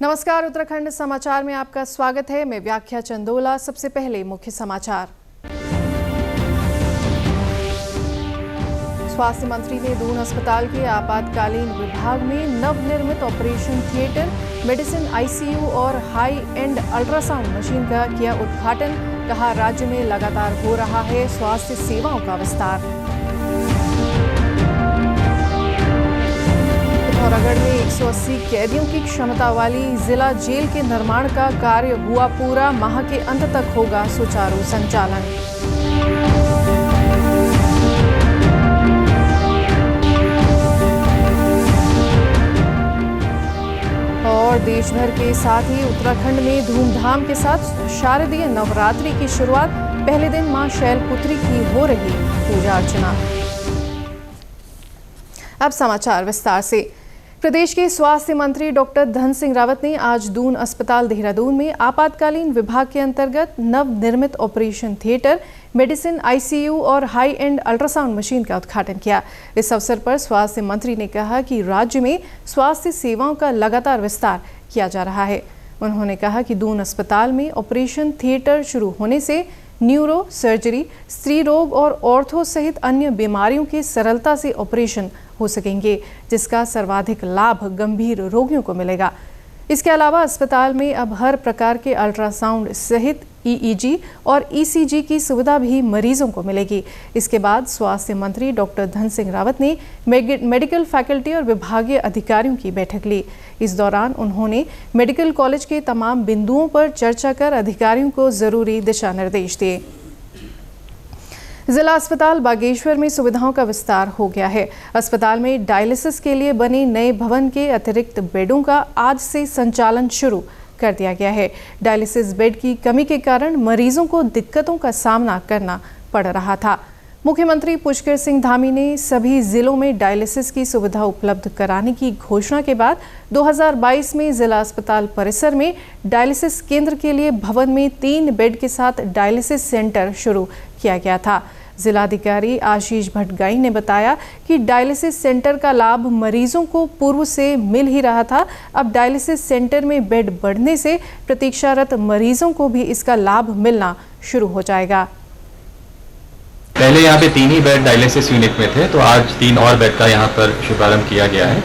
नमस्कार, उत्तराखंड समाचार में आपका स्वागत है। मैं व्याख्या चंदोला। सबसे पहले मुख्य समाचार। स्वास्थ्य मंत्री ने दून अस्पताल के आपातकालीन विभाग में नवनिर्मित ऑपरेशन थिएटर, मेडिसिन आईसीयू और हाई एंड अल्ट्रासाउंड मशीन का किया उद्घाटन। कहा, राज्य में लगातार हो रहा है स्वास्थ्य सेवाओं का विस्तार। पिथौरागढ़ में 180 कैदियों की क्षमता वाली जिला जेल के निर्माण का कार्य हुआ पूरा। माह के अंत तक होगा सुचारू संचालन। और देश भर के साथ ही उत्तराखंड में धूमधाम के साथ शारदीय नवरात्रि की शुरुआत। पहले दिन मां शैलपुत्री की हो रही पूजा अर्चना। अब समाचार विस्तार से। प्रदेश के स्वास्थ्य मंत्री डॉक्टर धन सिंह रावत ने आज दून अस्पताल देहरादून में आपातकालीन विभाग के अंतर्गत नवनिर्मित ऑपरेशन थिएटर, मेडिसिन आईसीयू और हाई एंड अल्ट्रासाउंड मशीन का उद्घाटन किया। इस अवसर पर स्वास्थ्य मंत्री ने कहा कि राज्य में स्वास्थ्य सेवाओं का लगातार विस्तार किया जा रहा है। उन्होंने कहा कि दून अस्पताल में ऑपरेशन थिएटर शुरू होने से न्यूरो, सर्जरी, स्त्री रोग और ऑर्थो सहित अन्य बीमारियों के सरलता से ऑपरेशन हो सकेंगे, जिसका सर्वाधिक लाभ गंभीर रोगियों को मिलेगा। इसके अलावा अस्पताल में अब हर प्रकार के अल्ट्रासाउंड सहित ईईजी और ईसीजी की सुविधा भी मरीजों को मिलेगी। इसके बाद स्वास्थ्य मंत्री डॉक्टर धन सिंह रावत ने मेडिकल फैकल्टी और विभागीय अधिकारियों की बैठक ली। इस दौरान उन्होंने मेडिकल कॉलेज के तमाम बिंदुओं पर चर्चा कर अधिकारियों को जरूरी दिशा निर्देश दिए। जिला अस्पताल बागेश्वर में सुविधाओं का विस्तार हो गया है। अस्पताल में डायलिसिस के लिए बने नए भवन के अतिरिक्त बेडों का आज से संचालन शुरू कर दिया गया है। डायलिसिस बेड की कमी के कारण मरीजों को दिक्कतों का सामना करना पड़ रहा था। मुख्यमंत्री पुष्कर सिंह धामी ने सभी जिलों में डायलिसिस की सुविधा उपलब्ध कराने की घोषणा के बाद 2022 में जिला अस्पताल परिसर में डायलिसिस केंद्र के लिए भवन में 3 बेड के साथ डायलिसिस सेंटर शुरू किया गया था। जिलाधिकारी आशीष भट्टगाई ने बताया कि डायलिसिस सेंटर का लाभ मरीजों को पूर्व से मिल ही रहा था। अब डायलिसिस सेंटर में बेड बढ़ने से प्रतीक्षारत मरीजों को भी इसका लाभ मिलना शुरू हो जाएगा। पहले यहाँ पे 3 ही बेड डायलिसिस यूनिट में थे, तो आज 3 और बेड का यहाँ पर शुभारंभ किया गया है।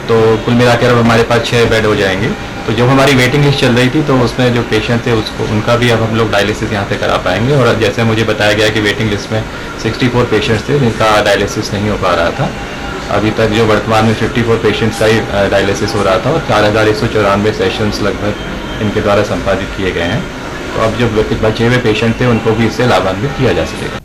तो कुल मिलाकर अब हमारे पास 6 बेड हो जाएंगे। तो जब हमारी वेटिंग लिस्ट चल रही थी तो उसमें जो पेशेंट थे उनका भी अब हम लोग डायलिसिस यहाँ पे करा पाएंगे। और जैसे मुझे बताया गया कि वेटिंग लिस्ट में 64 पेशेंट्स थे जिनका डायलिसिस नहीं हो पा रहा था। अभी तक जो वर्तमान में 54 पेशेंट्स का ही डायलिसिस हो रहा था और 4194 सेशंस लगभग इनके द्वारा संपादित किए गए हैं। तो अब जो बचे हुए पेशेंट थे उनको भी इससे लाभान्वित किया जा सकेगा।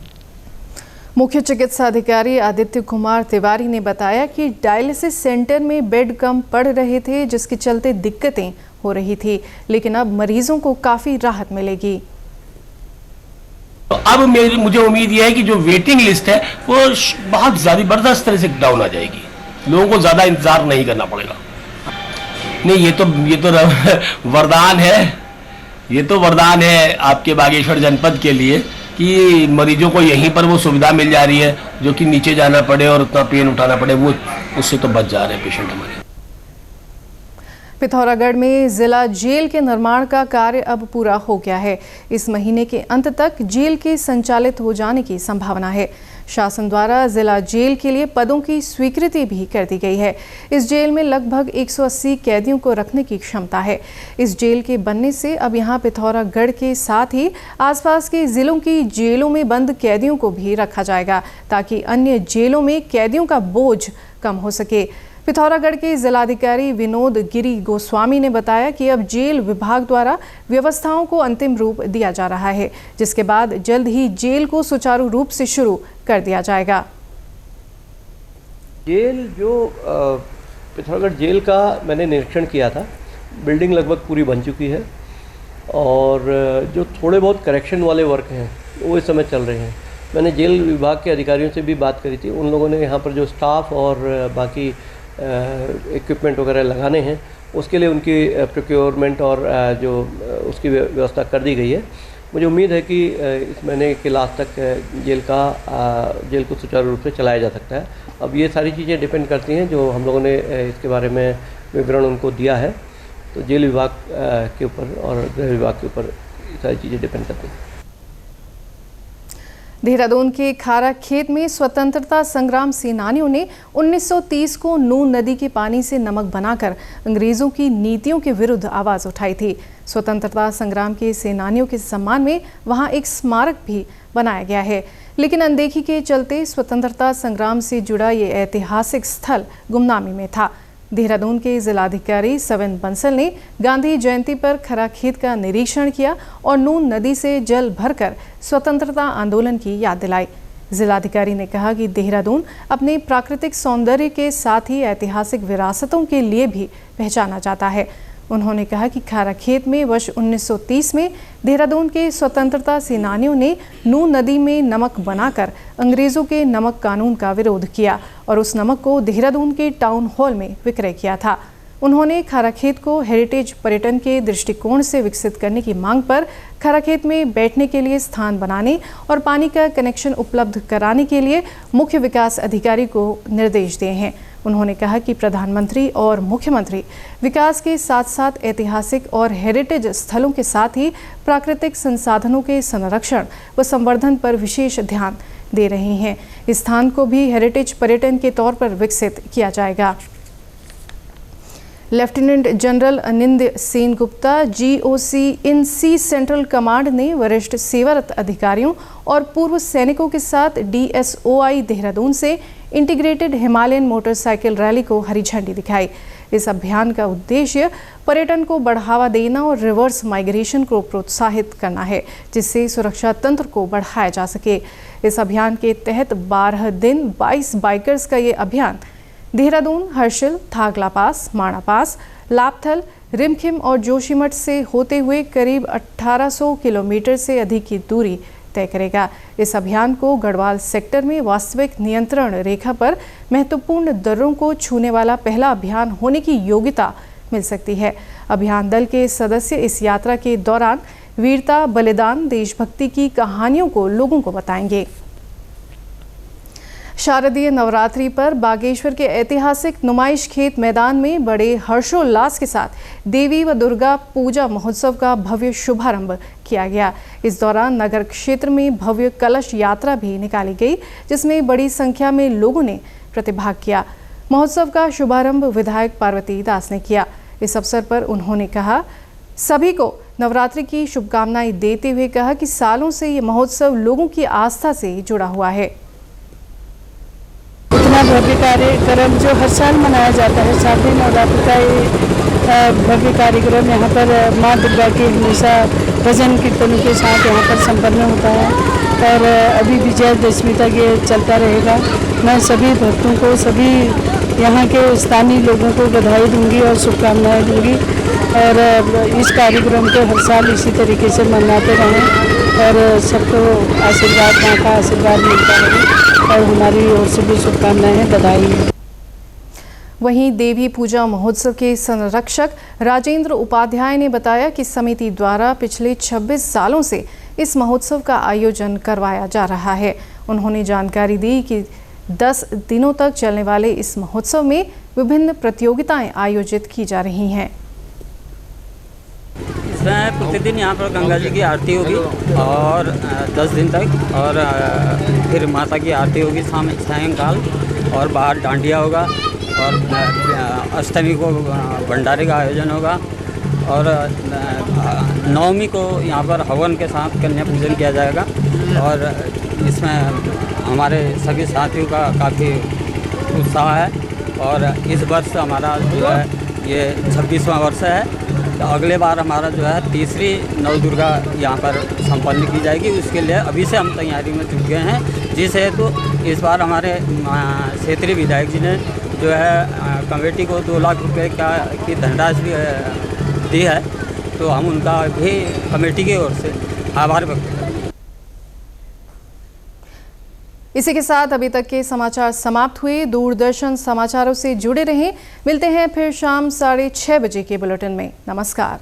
मुख्य चिकित्सा अधिकारी आदित्य कुमार तिवारी ने बताया कि डायलिसिस सेंटर में बेड कम पड़ रहे थे, जिसके चलते दिक्कतें हो रही थी, लेकिन अब मरीजों को काफी राहत मिलेगी। तो अब मुझे उम्मीद यह है कि जो वेटिंग लिस्ट है वो बहुत जबरदस्त तरह से डाउन आ जाएगी। लोगों को ज्यादा इंतजार नहीं करना पड़ेगा। नहीं, ये तो वरदान है। ये तो वरदान है आपके बागेश्वर जनपद के लिए कि मरीजों को यहीं पर वो सुविधा मिल जा रही है, जो कि नीचे जाना पड़े और उतना पेन उठाना पड़े, वो उससे तो बच जा रहे हैं पेशेंट हमारे। पिथौरागढ़ में जिला जेल के निर्माण का कार्य अब पूरा हो गया है। इस महीने के अंत तक जेल के संचालित हो जाने की संभावना है। शासन द्वारा जिला जेल के लिए पदों की स्वीकृति भी कर दी गई है। इस जेल में लगभग 180 कैदियों को रखने की क्षमता है। इस जेल के बनने से अब यहां पिथौरागढ़ के साथ ही आसपास के जिलों की जेलों में बंद कैदियों को भी रखा जाएगा, ताकि अन्य जेलों में कैदियों का बोझ कम हो सके। पिथौरागढ़ के जिलाधिकारी विनोद गिरी गोस्वामी ने बताया कि अब जेल विभाग द्वारा व्यवस्थाओं को अंतिम रूप दिया जा रहा है, जिसके बाद जल्द ही जेल को सुचारू रूप से शुरू कर दिया जाएगा। जेल जो पिथौरागढ़ जेल का मैंने निरीक्षण किया था, बिल्डिंग लगभग पूरी बन चुकी है और जो थोड़े बहुत करेक्शन वाले वर्क हैं वो इस समय चल रहे हैं। मैंने जेल विभाग के अधिकारियों से भी बात करी थी। उन लोगों ने यहाँ पर जो स्टाफ और बाकी इक्विपमेंट वगैरह लगाने हैं उसके लिए उनकी प्रोक्योरमेंट और जो उसकी व्यवस्था कर दी गई है। मुझे उम्मीद है कि इस महीने के लास्ट तक जेल को सुचारू रूप से चलाया जा सकता है। अब ये सारी चीज़ें डिपेंड करती हैं जो हम लोगों ने इसके बारे में विवरण उनको दिया है। तो जेल विभाग के ऊपर और गृह विभाग के ऊपर सारी चीज़ें डिपेंड करती हैं। देहरादून के खारा खेत में स्वतंत्रता संग्राम सेनानियों ने 1930 को नून नदी के पानी से नमक बनाकर अंग्रेजों की नीतियों के विरुद्ध आवाज उठाई थी। स्वतंत्रता संग्राम के सेनानियों के सम्मान में वहां एक स्मारक भी बनाया गया है, लेकिन अनदेखी के चलते स्वतंत्रता संग्राम से जुड़ा ये ऐतिहासिक स्थल गुमनामी में था। देहरादून के जिलाधिकारी सविन बंसल ने गांधी जयंती पर खरा खेत का निरीक्षण किया और नून नदी से जल भरकर स्वतंत्रता आंदोलन की याद दिलाई। जिलाधिकारी ने कहा कि देहरादून अपने प्राकृतिक सौंदर्य के साथ ही ऐतिहासिक विरासतों के लिए भी पहचाना जाता है। उन्होंने कहा कि खारा खेत में वर्ष 1930 में देहरादून के स्वतंत्रता सेनानियों ने नून नदी में नमक बनाकर अंग्रेजों के नमक कानून का विरोध किया और उस नमक को देहरादून के टाउन हॉल में विक्रय किया था। उन्होंने खारा खेत को हेरिटेज पर्यटन के दृष्टिकोण से विकसित करने की मांग पर खारा खेत में बैठने के लिए स्थान बनाने और पानी का कनेक्शन उपलब्ध कराने के लिए मुख्य विकास अधिकारी को निर्देश दिए हैं। उन्होंने कहा कि प्रधानमंत्री और मुख्यमंत्री विकास के साथ साथ ऐतिहासिक और हेरिटेज स्थलों के साथ ही प्राकृतिक संसाधनों के संरक्षण व संवर्धन पर विशेष ध्यान दे रहे हैं। इस स्थान को भी हेरिटेज पर्यटन के तौर पर विकसित किया जाएगा। Lieutenant general Anind Sen Gupta GOC in C central command ने वरिष्ठ सेवारत अधिकारियों और पूर्व सैनिकों के साथ DSOI देहरादून से इंटीग्रेटेड हिमालयन मोटरसाइकिल रैली को हरी झंडी दिखाई। इस अभियान का उद्देश्य पर्यटन को बढ़ावा देना और रिवर्स माइग्रेशन को प्रोत्साहित करना है, जिससे सुरक्षा तंत्र को बढ़ाया जा सके। इस अभियान के तहत 12 दिन 22 बाइकर्स का ये अभियान देहरादून, हर्षिल, थागला पास, माणा पास, लापथल, रिमखिम और जोशीमठ से होते हुए करीब 1800 किलोमीटर से अधिक की दूरी तय करेगा। इस अभियान को गढ़वाल सेक्टर में वास्तविक नियंत्रण रेखा पर महत्वपूर्ण दर्रों को छूने वाला पहला अभियान होने की योग्यता मिल सकती है। अभियान दल के सदस्य इस यात्रा के दौरान वीरता, बलिदान, देशभक्ति की कहानियों को लोगों को बताएंगे। शारदीय नवरात्रि पर बागेश्वर के ऐतिहासिक नुमाइश खेत मैदान में बड़े हर्षोल्लास के साथ देवी व दुर्गा पूजा महोत्सव का भव्य शुभारंभ किया गया। इस दौरान नगर क्षेत्र में भव्य कलश यात्रा भी निकाली गई, जिसमें बड़ी संख्या में लोगों ने प्रतिभाग किया। महोत्सव का शुभारंभ विधायक पार्वती दास ने किया। इस अवसर पर उन्होंने कहा सभी को नवरात्रि की शुभकामनाएं देते हुए कहा कि सालों से ये महोत्सव लोगों की आस्था से जुड़ा हुआ है। इतना भव्य कार्यक्रम जो हर साल मनाया जाता है, शारदीय नवरात्रि का ये भव्य कार्यक्रम यहाँ पर माँ दुर्गा के हमेशा भजन कीर्तनों के साथ यहाँ पर संपन्न होता है और अभी विजयदशमी तक ये चलता रहेगा। मैं सभी भक्तों को, सभी यहाँ के स्थानीय लोगों को बधाई दूंगी और शुभकामनाएं दूंगी और इस कार्यक्रम को हर साल इसी तरीके से मनाते रहें और सबको आशीर्वाद, माँ का आशीर्वाद मिलता रहे और हमारी ओर से भी शुभकामनाएं, बधाई। वहीं देवी पूजा महोत्सव के संरक्षक राजेंद्र उपाध्याय ने बताया कि समिति द्वारा पिछले 26 सालों से इस महोत्सव का आयोजन करवाया जा रहा है। उन्होंने जानकारी दी कि 10 दिनों तक चलने वाले इस महोत्सव में विभिन्न प्रतियोगिताएं आयोजित की जा रही हैं। इसमें प्रतिदिन यहाँ पर गंगा जी की आरती होगी और 10 दिन तक, और फिर माता की आरती होगी सायंकाल, और बाहर डांडिया होगा और अष्टमी को भंडारे का आयोजन होगा और नवमी को यहाँ पर हवन के साथ कन्या पूजन किया जाएगा। और इसमें हमारे सभी साथियों का काफ़ी उत्साह है और इस वर्ष हमारा जो है ये 26वां वर्ष है। तो अगले बार हमारा जो है तीसरी नवदुर्गा यहाँ पर संपन्न की जाएगी। उसके लिए अभी से हम तैयारी में जुट गए हैं, जिस हेतु इस बार हमारे क्षेत्रीय विधायक जी ने जो है कमेटी को 2 लाख रुपए की धनराशि दी है, तो हम उनका भी कमेटी की ओर से आभार व्यक्त करते हैं। इसी के साथ अभी तक के समाचार समाप्त हुए। दूरदर्शन समाचारों से जुड़े रहें। मिलते हैं फिर शाम 6:30 बजे के बुलेटिन में। नमस्कार।